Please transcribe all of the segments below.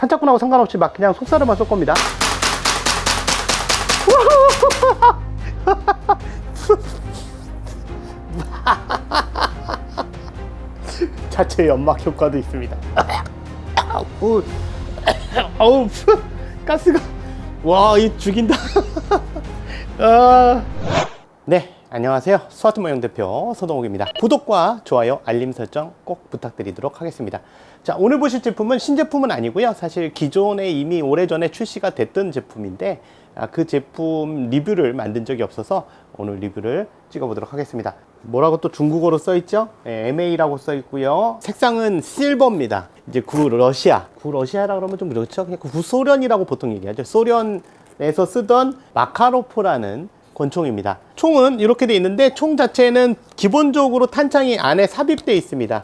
탄착군하고 상관없이 막 그냥 속살에만 쏠 겁니다. 자체 연막 효과도 있습니다. 어우, 가스가, 와, 이 죽인다. 네, 안녕하세요. 스와트 모형 대표 손동욱입니다. 구독과 좋아요, 알림 설정 꼭 부탁드리도록 하겠습니다. 자, 오늘 보실 제품은 신제품은 아니고요. 사실 기존에 이미 오래전에 출시가 됐던 제품인데 그 제품 리뷰를 만든 적이 없어서 오늘 리뷰를 찍어보도록 하겠습니다. 뭐라고 또 중국어로 써있죠? 네, MA라고 써있고요. 색상은 실버입니다. 이제 구러시아. 구러시아라 그러면 좀 그렇죠? 그냥 구소련이라고 보통 얘기하죠. 소련에서 쓰던 마카로프라는 권총입니다. 총은 이렇게 돼 있는데 총 자체는 기본적으로 탄창이 안에 삽입되어 있습니다.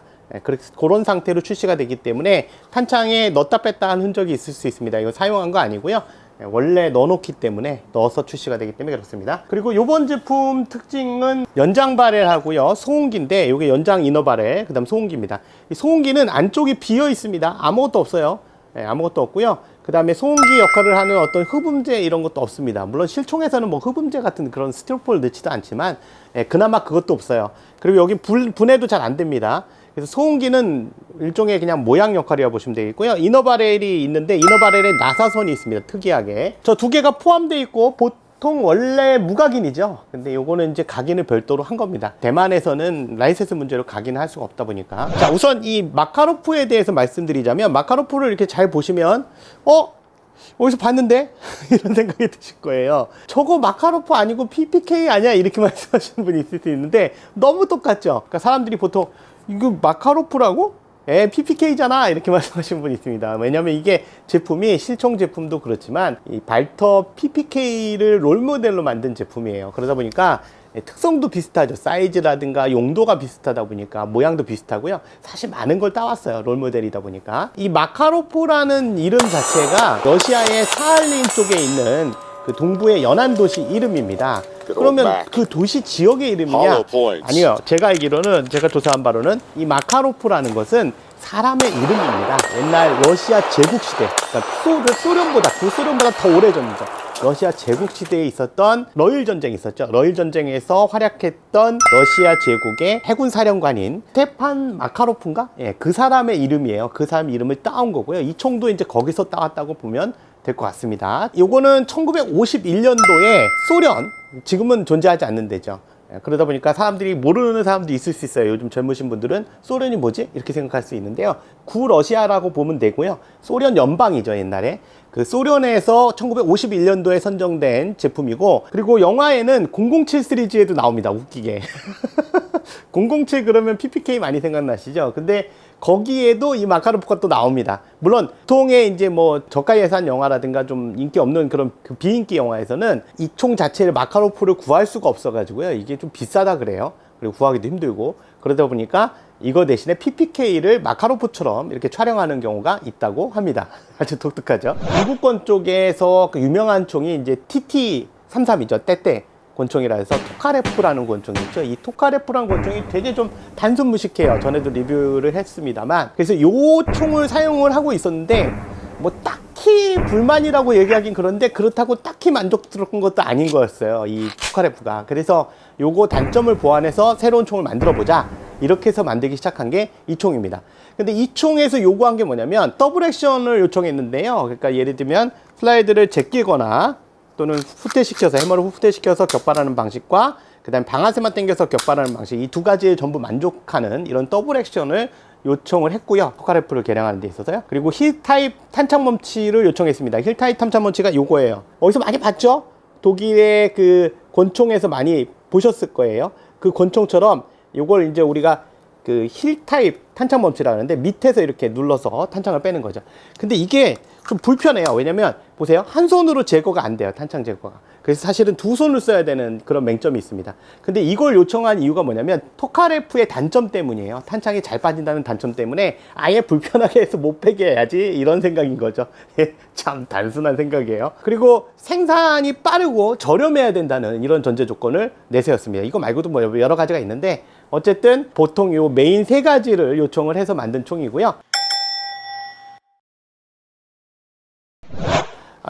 그런 상태로 출시가 되기 때문에 탄창에 넣었다 뺐다 한 흔적이 있을 수 있습니다. 이거 사용한 거 아니고요. 원래 넣어놓기 때문에 넣어서 출시가 되기 때문에 그렇습니다. 그리고 이번 제품 특징은 연장 바렐하고요, 소음기인데 이게 연장 이너 바렐, 그 다음 소음기입니다. 이 소음기는 안쪽이 비어 있습니다. 아무것도 없어요. 아무것도 없고요. 그 다음에 소음기 역할을 하는 어떤 흡음재 이런 것도 없습니다. 물론 실총에서는 뭐 흡음재 같은 그런 스티로폼을 넣지도 않지만 그나마 그것도 없어요. 그리고 여기 분해도 잘 안 됩니다. 그래서 소음기는 일종의 그냥 모양 역할이라고 보시면 되겠고요. 이너 바렐이 있는데 이너 바렐에 나사선이 있습니다. 특이하게. 저 두 개가 포함되어 있고 보통 원래 무각인이죠. 근데 요거는 이제 각인을 별도로 한 겁니다. 대만에서는 라이센스 문제로 각인을 할 수가 없다 보니까. 자, 우선 이 마카로프에 대해서 말씀드리자면 마카로프를 이렇게 잘 보시면 어디서 봤는데? 이런 생각이 드실 거예요. 저거 마카로프 아니고 PPK 아니야? 이렇게 말씀하시는 분이 있을 수 있는데 너무 똑같죠? 그러니까 사람들이 보통 이거 마카로프라고? PPK잖아 이렇게 말씀하시는 분이 있습니다. 왜냐면 이게 제품이 실총 제품도 그렇지만 이 발터 PPK를 롤모델로 만든 제품이에요. 그러다 보니까 특성도 비슷하죠. 사이즈라든가 용도가 비슷하다 보니까 모양도 비슷하고요. 사실 많은 걸 따왔어요. 롤모델이다 보니까. 이 마카로프라는 이름 자체가 러시아의 사할린 쪽에 있는 그 동부의 연안 도시 이름입니다. 그러면 그 도시 지역의 이름이냐? 아니요. 제가 알기로는, 제가 조사한 바로는 이 마카로프라는 것은 사람의 이름입니다. 옛날 러시아 제국시대, 그러니까 구소련보다 더 오래전이죠. 러시아 제국시대에 있었던 러일 전쟁이 있었죠. 러일 전쟁에서 활약했던 러시아 제국의 해군 사령관인 스테판 마카로프인가? 그 사람의 이름이에요. 그 사람 이름을 따온 거고요. 이 총도 이제 거기서 따왔다고 보면 될 것 같습니다. 요거는 1951년도에 소련, 지금은 존재하지 않는 데죠. 그러다 보니까 사람들이 모르는 사람도 있을 수 있어요. 요즘 젊으신 분들은 소련이 뭐지? 이렇게 생각할 수 있는데요. 구러시아라고 보면 되고요. 소련 연방이죠, 옛날에. 그 소련에서 1951년도에 선정된 제품이고, 그리고 영화에는 007 시리즈에도 나옵니다. 웃기게. 007 그러면 PPK 많이 생각나시죠? 근데 거기에도 이 마카로프가 또 나옵니다. 물론 보통의 이제 뭐 저가 예산 영화라든가 좀 인기 없는 그런 그 비인기 영화에서는 이 총 자체를 마카로프를 구할 수가 없어 가지고요. 이게 좀 비싸다 그래요. 그리고 구하기도 힘들고. 그러다 보니까 이거 대신에 PPK를 마카로프처럼 이렇게 촬영하는 경우가 있다고 합니다. 아주 독특하죠. 미국권 쪽에서 그 유명한 총이 이제 TT-33이죠. 때때 권총이라 해서 토카레프라는 권총이 있죠. 이 토카레프라는 권총이 되게 좀 단순 무식해요. 전에도 리뷰를 했습니다만. 그래서 요 총을 사용을 하고 있었는데 뭐 딱히 불만이라고 얘기하긴 그런데 그렇다고 딱히 만족스러운 것도 아닌 거였어요. 이 토카레프가. 그래서 요거 단점을 보완해서 새로운 총을 만들어 보자. 이렇게 해서 만들기 시작한 게 이 총입니다. 근데 이 총에서 요구한 게 뭐냐면 더블 액션을 요청했는데요. 그러니까 예를 들면 슬라이드를 제끼거나 또는 후퇴시켜서, 해머를 후퇴시켜서 격발하는 방식과 그 다음에 방아쇠만 당겨서 격발하는 방식, 이 두 가지에 전부 만족하는 이런 더블 액션을 요청을 했고요. 토카레프를 개량하는 데 있어서요. 그리고 힐 타입 탄창 멈치를 요청했습니다. 힐 타입 탄창 멈치가 요거예요. 어디서 많이 봤죠? 독일의 그 권총에서 많이 보셨을 거예요. 그 권총처럼 요걸 이제 우리가 그 힐 타입 탄창 멈치라 하는데 밑에서 이렇게 눌러서 탄창을 빼는 거죠. 근데 이게 좀 불편해요. 왜냐면 보세요. 한 손으로 제거가 안 돼요. 탄창 제거가. 그래서 사실은 두 손을 써야 되는 그런 맹점이 있습니다. 근데 이걸 요청한 이유가 뭐냐면 토카레프의 단점 때문이에요. 탄창이 잘 빠진다는 단점 때문에 아예 불편하게 해서 못 패게 해야지 이런 생각인 거죠. 참 단순한 생각이에요. 그리고 생산이 빠르고 저렴해야 된다는 이런 전제 조건을 내세웠습니다. 이거 말고도 뭐 여러 가지가 있는데 어쨌든 보통 요 메인 세 가지를 요청을 해서 만든 총이고요.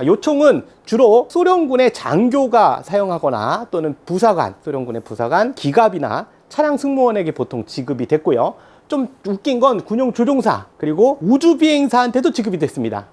요 총은 주로 소련군의 장교가 사용하거나 또는 부사관, 소련군의 부사관, 기갑이나 차량 승무원에게 보통 지급이 됐고요. 좀 웃긴 건 군용 조종사 그리고 우주비행사한테도 지급이 됐습니다.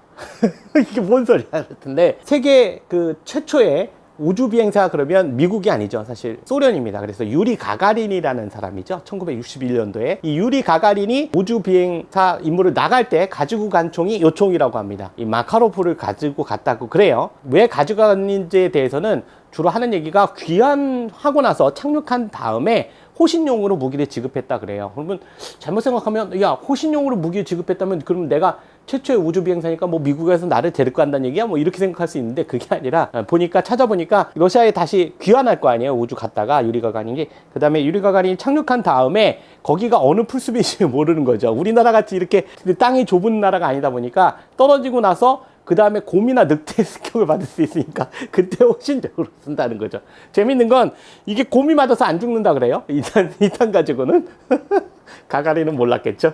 이게 뭔 소리야 같은데, 세계 그 최초의 우주비행사 그러면 미국이 아니죠. 사실 소련입니다. 그래서 유리 가가린이라는 사람이죠. 1961년도에 이 유리 가가린이 우주비행사 임무를 나갈 때 가지고 간 총이 요 총이라고 합니다. 이 마카로프를 가지고 갔다고 그래요. 왜 가져갔는지에 대해서는 주로 하는 얘기가 귀환하고 나서 착륙한 다음에 호신용으로 무기를 지급했다 그래요. 그러면 잘못 생각하면, 야, 호신용으로 무기를 지급했다면 그러면 내가 최초의 우주비행사니까 뭐 미국에서 나를 데리고 간다는 얘기야? 뭐 이렇게 생각할 수 있는데, 그게 아니라 보니까 찾아보니까 러시아에 다시 귀환할 거 아니에요. 우주 갔다가 유리 가가린이. 그 다음에 유리 가가린이 착륙한 다음에 거기가 어느 풀숲인지 모르는 거죠. 우리나라 같이 이렇게 땅이 좁은 나라가 아니다 보니까 떨어지고 나서 그 다음에 곰이나 늑대의 습격을 받을 수 있으니까 그때 호신적으로 쓴다는 거죠. 재밌는 건 이게 곰이 맞아서 안 죽는다 그래요. 이탄 가지고는. 가가린은 몰랐겠죠.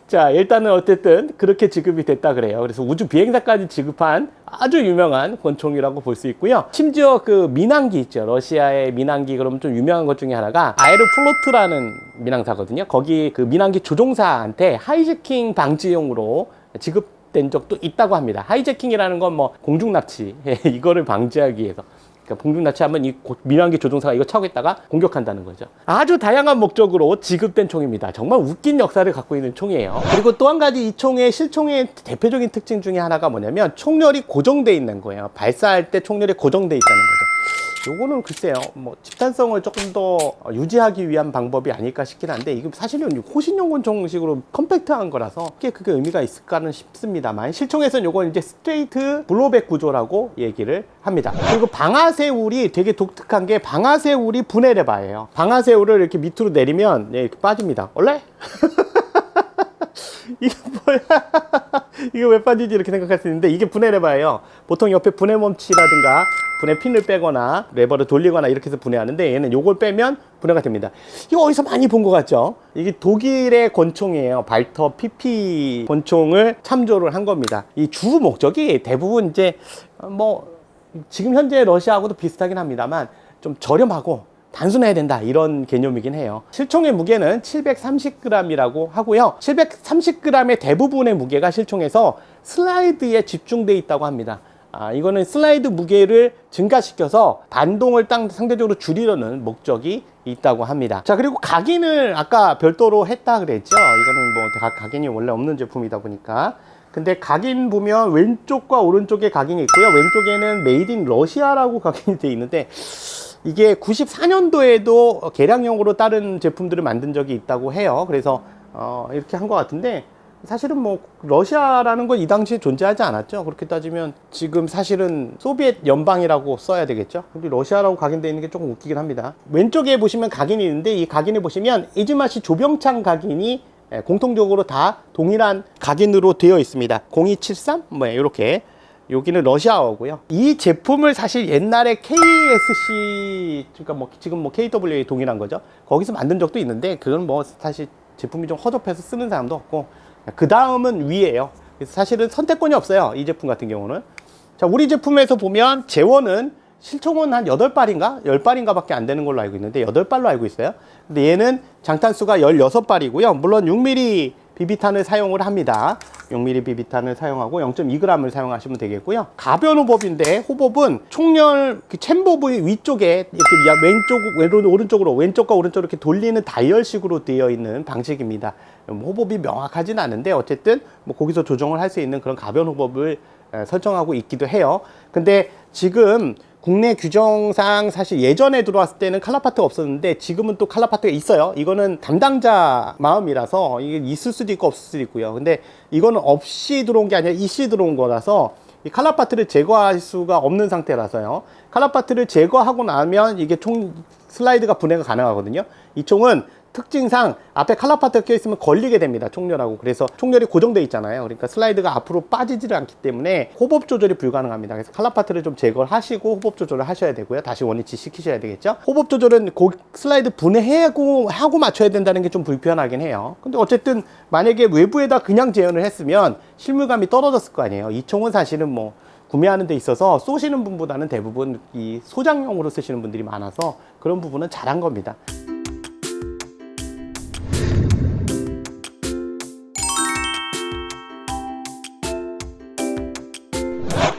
자, 일단은 어쨌든 그렇게 지급이 됐다 그래요. 그래서 우주 비행사까지 지급한 아주 유명한 권총이라고 볼 수 있고요. 심지어 그 민항기 있죠. 러시아의 민항기, 그러면 좀 유명한 것 중에 하나가 아에로플로트라는 민항사거든요. 거기 그 민항기 조종사한테 하이제킹 방지용으로 지급된 적도 있다고 합니다. 하이제킹이라는 건 뭐 공중납치 이거를 방지하기 위해서. 그러니까 공중납치하면 이 민항기 조종사가 이거 차고 있다가 공격한다는 거죠. 아주 다양한 목적으로 지급된 총입니다. 정말 웃긴 역사를 갖고 있는 총이에요. 그리고 또 한 가지 이 총의 실총의 대표적인 특징 중에 하나가 뭐냐면 총열이 고정돼 있는 거예요. 발사할 때 총열이 고정돼 있다는 거죠. 요거는 글쎄요, 뭐 집단성을 조금 더 유지하기 위한 방법이 아닐까 싶긴 한데, 이게 사실은 호신용 권총식으로 컴팩트한 거라서 그게 의미가 있을까는 싶습니다만, 실총에서는 요건 이제 스트레이트 블로백 구조라고 얘기를 합니다. 그리고 방아쇠울이 되게 독특한 게, 방아쇠울이 분해레바예요. 방아쇠울을 이렇게 밑으로 내리면 이렇게 빠집니다. 원래? 이게 뭐야? 이게 왜 빠지지? 이렇게 생각할 수 있는데, 이게 분해레바예요. 보통 옆에 분해멈치라든가 분해 핀을 빼거나 레버를 돌리거나 이렇게 해서 분해하는데, 얘는 요걸 빼면 분해가 됩니다. 이거 어디서 많이 본 것 같죠? 이게 독일의 권총이에요. 발터 PP 권총을 참조를 한 겁니다. 이 주 목적이 대부분 이제 뭐 지금 현재 러시아하고도 비슷하긴 합니다만 좀 저렴하고 단순해야 된다, 이런 개념이긴 해요. 실총의 무게는 730g이라고 하고요. 730g의 대부분의 무게가 실총에서 슬라이드에 집중돼 있다고 합니다. 이거는 슬라이드 무게를 증가시켜서 반동을 상대적으로 줄이려는 목적이 있다고 합니다. 자, 그리고 각인을 아까 별도로 했다 그랬죠. 이거는 뭐 각인이 원래 없는 제품이다 보니까. 근데 각인 보면 왼쪽과 오른쪽에 각인이 있고요. 왼쪽에는 메이드 인 러시아라고 각인이 되어 있는데, 이게 94년도에도 개량용으로 다른 제품들을 만든 적이 있다고 해요. 그래서 이렇게 한 것 같은데, 사실은 뭐 러시아라는 건 이 당시에 존재하지 않았죠. 그렇게 따지면 지금 사실은 소비에트 연방이라고 써야 되겠죠. 근데 러시아라고 각인되어 있는 게 조금 웃기긴 합니다. 왼쪽에 보시면 각인이 있는데, 이 각인을 보시면 이즈마시 조병창 각인이 공통적으로 다 동일한 각인으로 되어 있습니다. 0273 뭐 이렇게. 여기는 러시아어고요. 이 제품을 사실 옛날에 KSC, 그러니까 뭐 지금 뭐 KWA 동일한 거죠. 거기서 만든 적도 있는데, 그건 뭐 사실 제품이 좀 허접해서 쓰는 사람도 없고, 그 다음은 위에요. 그래서 사실은 선택권이 없어요, 이 제품 같은 경우는. 자, 우리 제품에서 보면 재원은 실총은 한 8발인가? 10발인가 밖에 안 되는 걸로 알고 있는데, 8발로 알고 있어요. 근데 얘는 장탄수가 16발이고요. 물론 6mm 비비탄을 사용을 합니다. 6mm 비비탄을 사용하고 0.2g을 사용하시면 되겠고요. 가변 호법인데, 호법은 총열 챔버 부위 위쪽에 이렇게 왼쪽과 오른쪽으로 이렇게 돌리는 다이얼식으로 되어 있는 방식입니다. 호법이 명확하진 않은데, 어쨌든 뭐 거기서 조정을 할 수 있는 그런 가변 호법을 설정하고 있기도 해요. 근데 지금 국내 규정상 사실 예전에 들어왔을 때는 칼라파트가 없었는데, 지금은 또 칼라파트가 있어요. 이거는 담당자 마음이라서 이게 있을 수도 있고 없을 수도 있고요. 근데 이거는 없이 들어온 게 아니라 있이 들어온 거라서 이 칼라파트를 제거할 수가 없는 상태라서요. 칼라파트를 제거하고 나면 이게 총 슬라이드가 분해가 가능하거든요. 이 총은 특징상 앞에 칼라파트가 껴있으면 걸리게 됩니다. 총열하고. 그래서 총열이 고정되어 있잖아요. 그러니까 슬라이드가 앞으로 빠지지를 않기 때문에 호법 조절이 불가능합니다. 그래서 칼라파트를 좀 제거를 하시고 호법 조절을 하셔야 되고요. 다시 원위치 시키셔야 되겠죠. 호법 조절은 슬라이드 분해하고 맞춰야 된다는 게 좀 불편하긴 해요. 근데 어쨌든 만약에 외부에다 그냥 재현을 했으면 실물감이 떨어졌을 거 아니에요. 이 총은 사실은 뭐 구매하는 데 있어서 쏘시는 분보다는 대부분 이 소장용으로 쓰시는 분들이 많아서 그런 부분은 잘한 겁니다.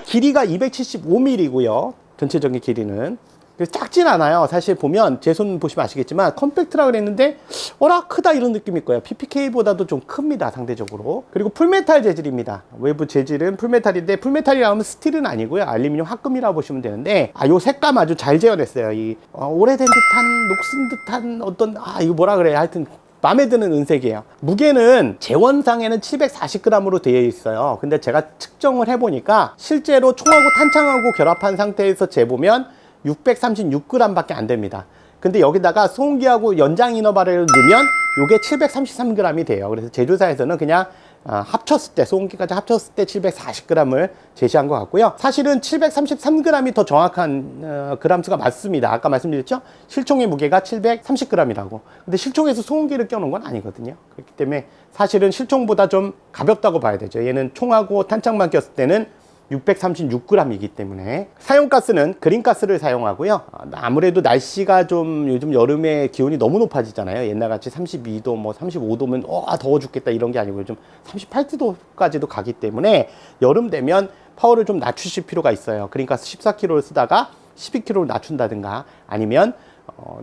길이가 275mm고요. 전체적인 길이는. 그래서 작진 않아요. 사실 보면 제 손 보시면 아시겠지만 컴팩트라 그랬는데 어라 크다 이런 느낌일 거예요. PPK보다도 좀 큽니다. 상대적으로. 그리고 풀메탈 재질입니다. 외부 재질은 풀메탈인데 풀메탈이라 하면 스틸은 아니고요. 알루미늄 합금이라고 보시면 되는데 요 색감 아주 잘 재현했어요. 이 오래된 듯한 녹슨 듯한 어떤 이거 뭐라 그래요. 하여튼 마음에 드는 은색이에요. 무게는 재원상에는 740g으로 되어 있어요. 근데 제가 측정을 해보니까 실제로 총하고 탄창하고 결합한 상태에서 재보면 636g 밖에 안 됩니다. 근데 여기다가 소음기하고 연장 이너바렐을 넣으면 이게 733g이 돼요. 그래서 제조사에서는 그냥 합쳤을 때, 소음기까지 합쳤을 때 740g을 제시한 것 같고요. 사실은 733g이 더 정확한 그람수가 맞습니다. 아까 말씀드렸죠? 실총의 무게가 730g이라고. 근데 실총에서 소음기를 껴놓은 건 아니거든요. 그렇기 때문에 사실은 실총보다 좀 가볍다고 봐야 되죠. 얘는 총하고 탄창만 꼈을 때는 636g이기 때문에. 사용가스는 그린가스를 사용하고요. 아무래도 날씨가 좀 요즘 여름에 기온이 너무 높아지잖아요. 옛날같이 32도 뭐 35도면 더워 죽겠다 이런 게 아니고 요즘 38도까지도 가기 때문에 여름 되면 파워를 좀 낮추실 필요가 있어요. 그린가스 14kg를 쓰다가 12kg를 낮춘다든가 아니면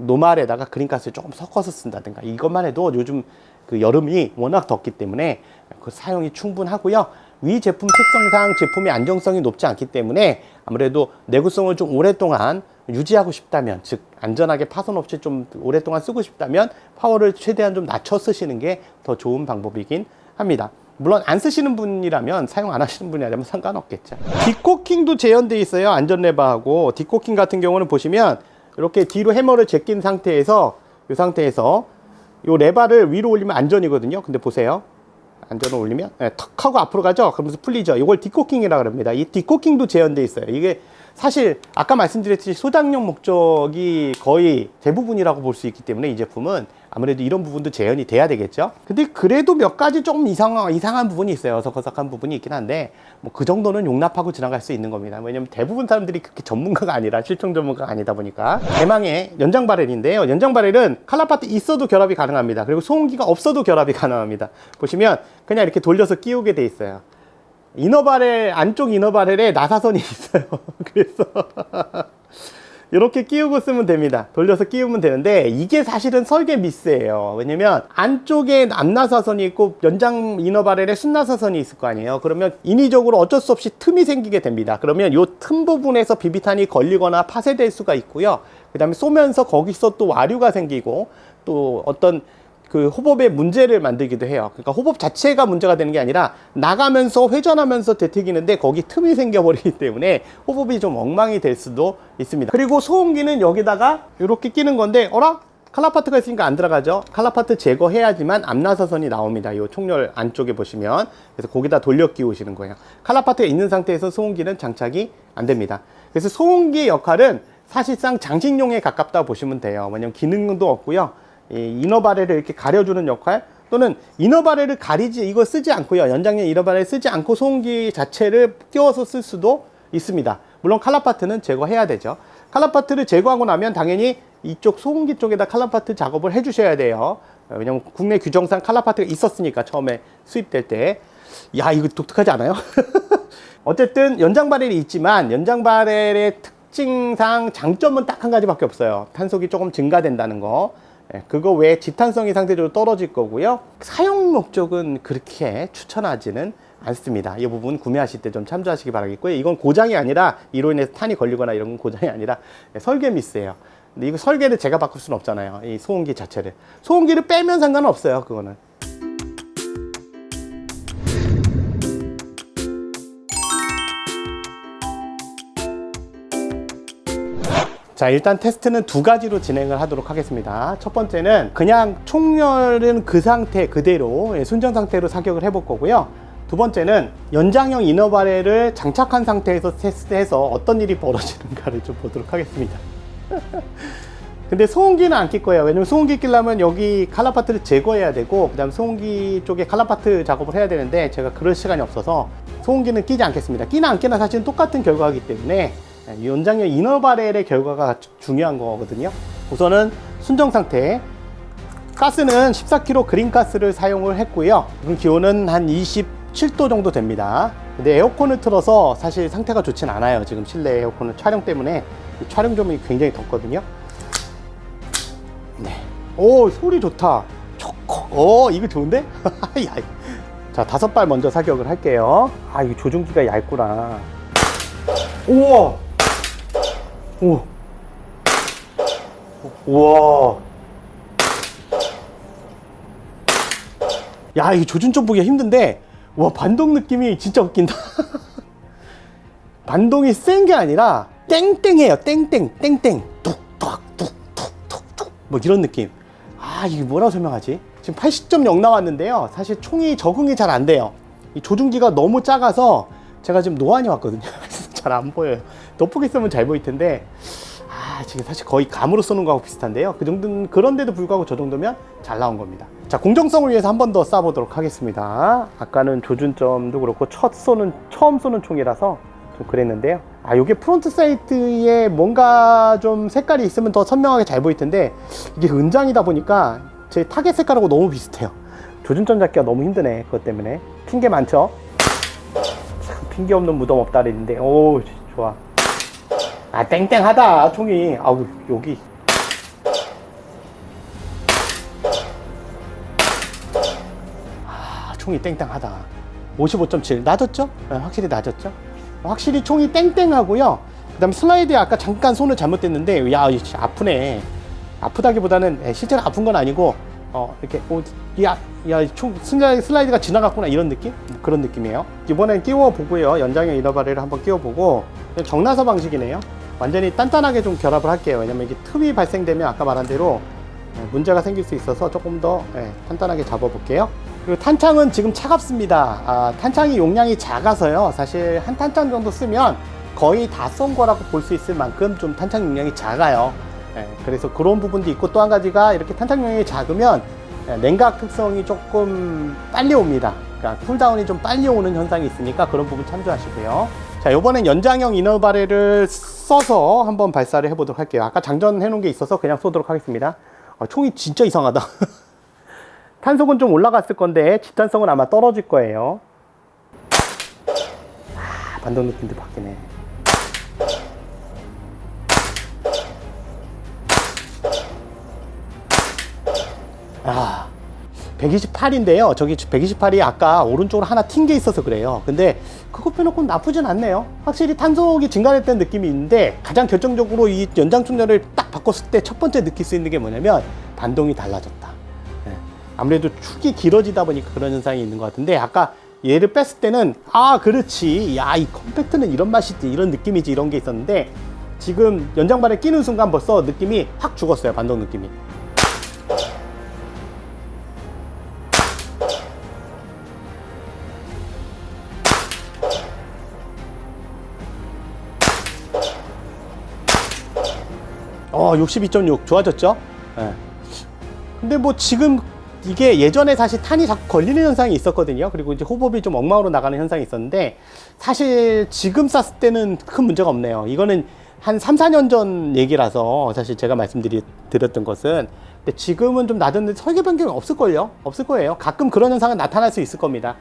노말에다가 그린가스를 조금 섞어서 쓴다든가 이것만 해도 요즘 그 여름이 워낙 덥기 때문에 그 사용이 충분하고요. 위 제품 특성상 제품의 안정성이 높지 않기 때문에 아무래도 내구성을 좀 오랫동안 유지하고 싶다면, 즉 안전하게 파손 없이 좀 오랫동안 쓰고 싶다면 파워를 최대한 좀 낮춰 쓰시는 게 더 좋은 방법이긴 합니다. 물론 안 쓰시는 분이라면, 사용 안 하시는 분이라면 상관없겠죠. 뒷코킹도 재현되어 있어요. 안전레바하고. 뒷코킹 같은 경우는 보시면 이렇게 뒤로 해머를 제낀 상태에서 이 상태에서 이 레바를 위로 올리면 안전이거든요. 근데 보세요. 안전을 올리면 턱 하고 앞으로 가죠. 그러면서 풀리죠. 이걸 뒷코킹이라고 합니다. 이 뒷코킹도 재현되어 있어요. 이게 사실 아까 말씀드렸듯이 소장용 목적이 거의 대부분이라고 볼 수 있기 때문에 이 제품은 아무래도 이런 부분도 재현이 돼야 되겠죠. 근데 그래도 몇 가지 조금 이상한 부분이 있어요. 어석어석한 부분이 있긴 한데 뭐 그 정도는 용납하고 지나갈 수 있는 겁니다. 왜냐면 대부분 사람들이 그렇게 전문가가 아니라, 실총 전문가가 아니다 보니까. 대망의 연장 바렐인데요. 연장 바렐은 칼라파트 있어도 결합이 가능합니다. 그리고 소음기가 없어도 결합이 가능합니다. 보시면 그냥 이렇게 돌려서 끼우게 돼 있어요. 이너바렐, 안쪽 이너바렐에 나사선이 있어요. 그래서 이렇게 끼우고 쓰면 됩니다. 돌려서 끼우면 되는데 이게 사실은 설계 미스예요. 왜냐면 안쪽에 앞나사선이 있고 연장 이너바렐에 순나사선이 있을 거 아니에요. 그러면 인위적으로 어쩔 수 없이 틈이 생기게 됩니다. 그러면 이 틈 부분에서 비비탄이 걸리거나 파쇄될 수가 있고요. 그 다음에 쏘면서 거기서 또 와류가 생기고 또 어떤 그 호법에 문제를 만들기도 해요. 그러니까 호법 자체가 문제가 되는 게 아니라 나가면서 회전하면서 되튀기는데 거기 틈이 생겨버리기 때문에 호법이 좀 엉망이 될 수도 있습니다. 그리고 소음기는 여기다가 이렇게 끼는 건데 어라? 칼라파트가 있으니까 안 들어가죠. 칼라파트 제거해야지만 앞나사선이 나옵니다. 이 총열 안쪽에 보시면. 그래서 거기다 돌려 끼우시는 거예요. 칼라파트가 있는 상태에서 소음기는 장착이 안 됩니다. 그래서 소음기의 역할은 사실상 장식용에 가깝다고 보시면 돼요. 왜냐면 기능도 없고요. 이 이너바렐을 이렇게 가려주는 역할, 또는 이너바렐을 가리지, 이거 쓰지 않고요. 연장용 이너바렐 쓰지 않고 소음기 자체를 끼워서 쓸 수도 있습니다. 물론 칼라파트는 제거해야 되죠. 칼라파트를 제거하고 나면 당연히 이쪽 소음기 쪽에다 칼라파트 작업을 해 주셔야 돼요. 왜냐면 국내 규정상 칼라파트가 있었으니까 처음에 수입될 때. 야, 이거 독특하지 않아요? 어쨌든 연장 바렐이 있지만 연장 바렐의 특징상 장점은 딱 한 가지밖에 없어요. 탄속이 조금 증가된다는 거. 그거 외에 지탄성이 상대적으로 떨어질 거고요. 사용 목적은 그렇게 추천하지는 않습니다. 이 부분 구매하실 때 좀 참조하시기 바라겠고요. 이건 고장이 아니라, 이로 인해서 탄이 걸리거나 이런 건 고장이 아니라 설계 미스예요. 근데 이거 설계를 제가 바꿀 수는 없잖아요. 이 소음기 자체를. 소음기를 빼면 상관없어요. 그거는. 자, 일단 테스트는 두 가지로 진행을 하도록 하겠습니다. 첫 번째는 그냥 총열은 그 상태 그대로 순정 상태로 사격을 해볼 거고요. 두 번째는 연장형 이너바렐을 장착한 상태에서 테스트해서 어떤 일이 벌어지는가를 좀 보도록 하겠습니다. 근데 소음기는 안 낄 거예요. 왜냐면 소음기 끼려면 여기 칼라파트를 제거해야 되고, 그 다음 소음기 쪽에 칼라파트 작업을 해야 되는데 제가 그럴 시간이 없어서 소음기는 끼지 않겠습니다. 끼나 안 끼나 사실은 똑같은 결과이기 때문에 연장형 이너바렐의 결과가 중요한 거거든요. 우선은 순정 상태, 가스는 14kg 그린가스를 사용을 했고요. 기온은 한 27도 정도 됩니다. 근데 에어컨을 틀어서 사실 상태가 좋진 않아요. 지금 실내 에어컨은 촬영 때문에 촬영점이 굉장히 덥거든요. 네. 오, 소리 좋다. 초코. 이거 좋은데? 자, 5발 먼저 사격을 할게요. 아, 이거 조종기가 얇구나. 우와. 우와. 우와. 야, 이거 조준 좀 보기가 힘든데, 와, 반동 느낌이 진짜 웃긴다. 반동이 센 게 아니라 땡땡해요. 땡땡 땡땡 뚝뚝 뚝뚝 뭐 이런 느낌. 아, 이게 뭐라고 설명하지? 지금 80.0 나왔는데요. 사실 총이 적응이 잘 안 돼요. 이 조준기가 너무 작아서 제가 지금 노안이 왔거든요. 잘 안 보여요. 돋보기 쓰면 잘 보일 텐데, 지금 사실 거의 감으로 쏘는 거하고 비슷한데요. 그 정도는, 그런데도 불구하고 저 정도면 잘 나온 겁니다. 자, 공정성을 위해서 한 번 더 쏴보도록 하겠습니다. 아까는 조준점도 그렇고 처음 쏘는 총이라서 좀 그랬는데요. 요게 프론트 사이트에 뭔가 좀 색깔이 있으면 더 선명하게 잘 보일 텐데, 이게 은장이다 보니까 제 타겟 색깔하고 너무 비슷해요. 조준점 잡기가 너무 힘드네. 그것 때문에 핑계 많죠. 참 핑계 없는 무덤 없다 그랬는데, 오, 좋아. 땡땡하다 총이. 여기 총이 땡땡하다. 55.7 낮았죠? 확실히 낮았죠? 확실히 총이 땡땡하고요. 그 다음에 슬라이드에 아까 잠깐 손을 잘못댔는데, 야, 아프네. 아프다기보다는 실제로 아픈 건 아니고, 이렇게 총 슬라이드가 지나갔구나, 이런 느낌? 그런 느낌이에요. 이번엔 끼워보고요. 연장형 이너바렐을 한번 끼워보고, 정나서 방식이네요. 완전히 단단하게 좀 결합을 할게요. 왜냐면 이게 틈이 발생되면 아까 말한 대로 문제가 생길 수 있어서 조금 더 단단하게 잡아볼게요. 그리고 탄창은 지금 차갑습니다. 탄창이 용량이 작아서요. 사실 한 탄창 정도 쓰면 거의 다 쏜 거라고 볼 수 있을 만큼 좀 탄창 용량이 작아요. 그래서 그런 부분도 있고, 또 한 가지가 이렇게 탄창 용량이 작으면 냉각 특성이 조금 빨리 옵니다. 그러니까 쿨다운이 좀 빨리 오는 현상이 있으니까 그런 부분 참조하시고요. 자, 이번엔 연장형 이너바렐을 써서 한번 발사를 해보도록 할게요. 아까 장전해 놓은 게 있어서 그냥 쏘도록 하겠습니다. 총이 진짜 이상하다. 탄속은 좀 올라갔을 건데 집단성은 아마 떨어질 거예요. 반동 느낌도 바뀌네. 128인데요. 저기 128이 아까 오른쪽으로 하나 튄 게 있어서 그래요. 근데 그거 빼놓고는 나쁘진 않네요. 확실히 탄속이 증가했다는 느낌이 있는데, 가장 결정적으로 이 연장 충전을 딱 바꿨을 때 첫 번째 느낄 수 있는 게 뭐냐면 반동이 달라졌다. 아무래도 축이 길어지다 보니까 그런 현상이 있는 것 같은데, 아까 얘를 뺐을 때는 그렇지, 야, 이 컴팩트는 이런 맛이지, 이런 느낌이지, 이런 게 있었는데, 지금 연장발에 끼는 순간 벌써 느낌이 확 죽었어요. 반동 느낌이. 어, 62.6 좋아졌죠? 근데 뭐 지금 이게 예전에 사실 탄이 자꾸 걸리는 현상이 있었거든요. 그리고 이제 호법이 좀 엉망으로 나가는 현상이 있었는데, 사실 지금 쐈을 때는 큰 문제가 없네요. 이거는 한 3, 4년 전 얘기라서 사실 제가 말씀드렸던 것은, 근데 지금은 좀 낮은데 설계 변경이 없을걸요? 없을 거예요. 가끔 그런 현상은 나타날 수 있을 겁니다.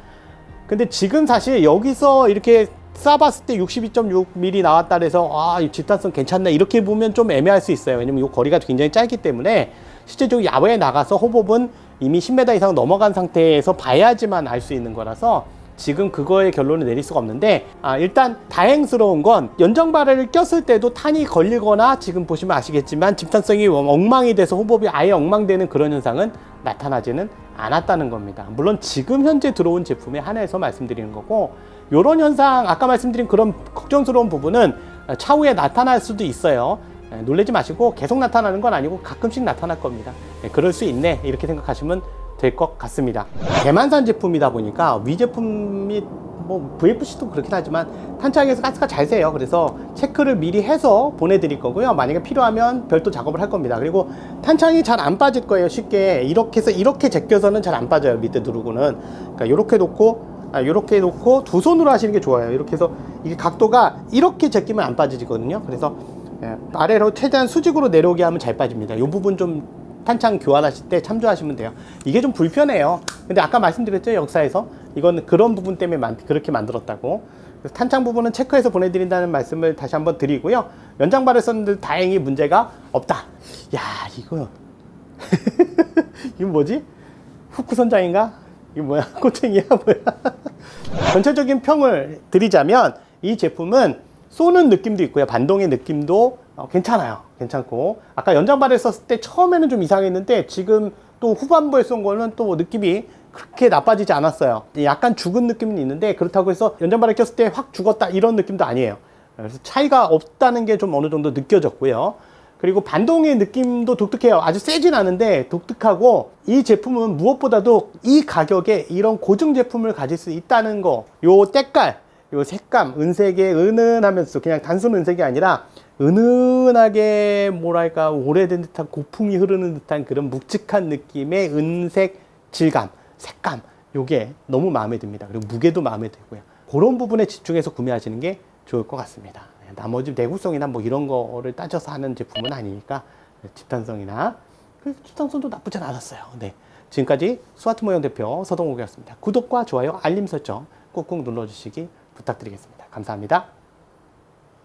근데 지금 사실 여기서 이렇게 쏴봤을 때 62.6mm 나왔다 그래서 이 집단성 괜찮네 이렇게 보면 좀 애매할 수 있어요. 왜냐면 이 거리가 굉장히 짧기 때문에 실제적으로 야외에 나가서 호법은 이미 10m 이상 넘어간 상태에서 봐야지만 알 수 있는 거라서 지금 그거의 결론을 내릴 수가 없는데, 일단 다행스러운 건 연장바렐을 꼈을 때도 탄이 걸리거나, 지금 보시면 아시겠지만 집단성이 엉망이 돼서 호법이 아예 엉망되는 그런 현상은 나타나지는 않았다는 겁니다. 물론 지금 현재 들어온 제품에 한해서 말씀드리는 거고, 이런 현상, 아까 말씀드린 그런 걱정스러운 부분은 차후에 나타날 수도 있어요. 놀라지 마시고 계속 나타나는 건 아니고 가끔씩 나타날 겁니다. 그럴 수 있네 이렇게 생각하시면 될 것 같습니다. 대만산 제품이다 보니까 위 제품이 뭐 VFC도 그렇긴 하지만 탄창에서 가스가 잘 새요. 그래서 체크를 미리 해서 보내드릴 거고요. 만약에 필요하면 별도 작업을 할 겁니다. 그리고 탄창이 잘 안 빠질 거예요. 쉽게 이렇게 해서 이렇게 제껴서는 잘 안 빠져요. 밑에 누르고는. 그러니까 이렇게 놓고 두 손으로 하시는 게 좋아요. 이렇게 해서 이게 각도가 이렇게 제끼면 안 빠지거든요. 그래서 아래로 최대한 수직으로 내려오게 하면 잘 빠집니다. 이 부분 좀 탄창 교환하실 때 참조하시면 돼요. 이게 좀 불편해요. 근데 아까 말씀드렸죠, 역사에서 이건 그런 부분 때문에 그렇게 만들었다고. 그래서 탄창 부분은 체크해서 보내드린다는 말씀을 다시 한번 드리고요. 연장발을 썼는데 다행히 문제가 없다. 야, 이거 이거 뭐지? 후크 선장인가? 이거 뭐야? 꼬챙이야 뭐야? 전체적인 평을 드리자면 이 제품은 쏘는 느낌도 있고요. 반동의 느낌도 괜찮아요. 괜찮고 아까 연장발을 썼을 때 처음에는 좀 이상했는데 지금 또 후반부에 쏜 거는 또 느낌이 그렇게 나빠지지 않았어요. 약간 죽은 느낌은 있는데 그렇다고 해서 연장발을 꼈을 때 확 죽었다 이런 느낌도 아니에요. 그래서 차이가 없다는 게 좀 어느 정도 느껴졌고요. 그리고 반동의 느낌도 독특해요. 아주 세진 않은데 독특하고 이 제품은 무엇보다도 이 가격에 이런 고증 제품을 가질 수 있다는 거, 요 때깔, 요 색감, 은색에 은은하면서 그냥 단순 은색이 아니라 은은하게 뭐랄까 오래된 듯한 고풍이 흐르는 듯한 그런 묵직한 느낌의 은색 질감, 색감, 요게 너무 마음에 듭니다. 그리고 무게도 마음에 들고요. 그런 부분에 집중해서 구매하시는 게 좋을 것 같습니다. 나머지 내구성이나 뭐 이런 거를 따져서 하는 제품은 아니니까 집단성이나 집단성도 나쁘지 않았어요. 네, 지금까지 스와트 모형 대표 서동욱이었습니다. 구독과 좋아요, 알림 설정 꾹꾹 눌러주시기 부탁드리겠습니다. 감사합니다.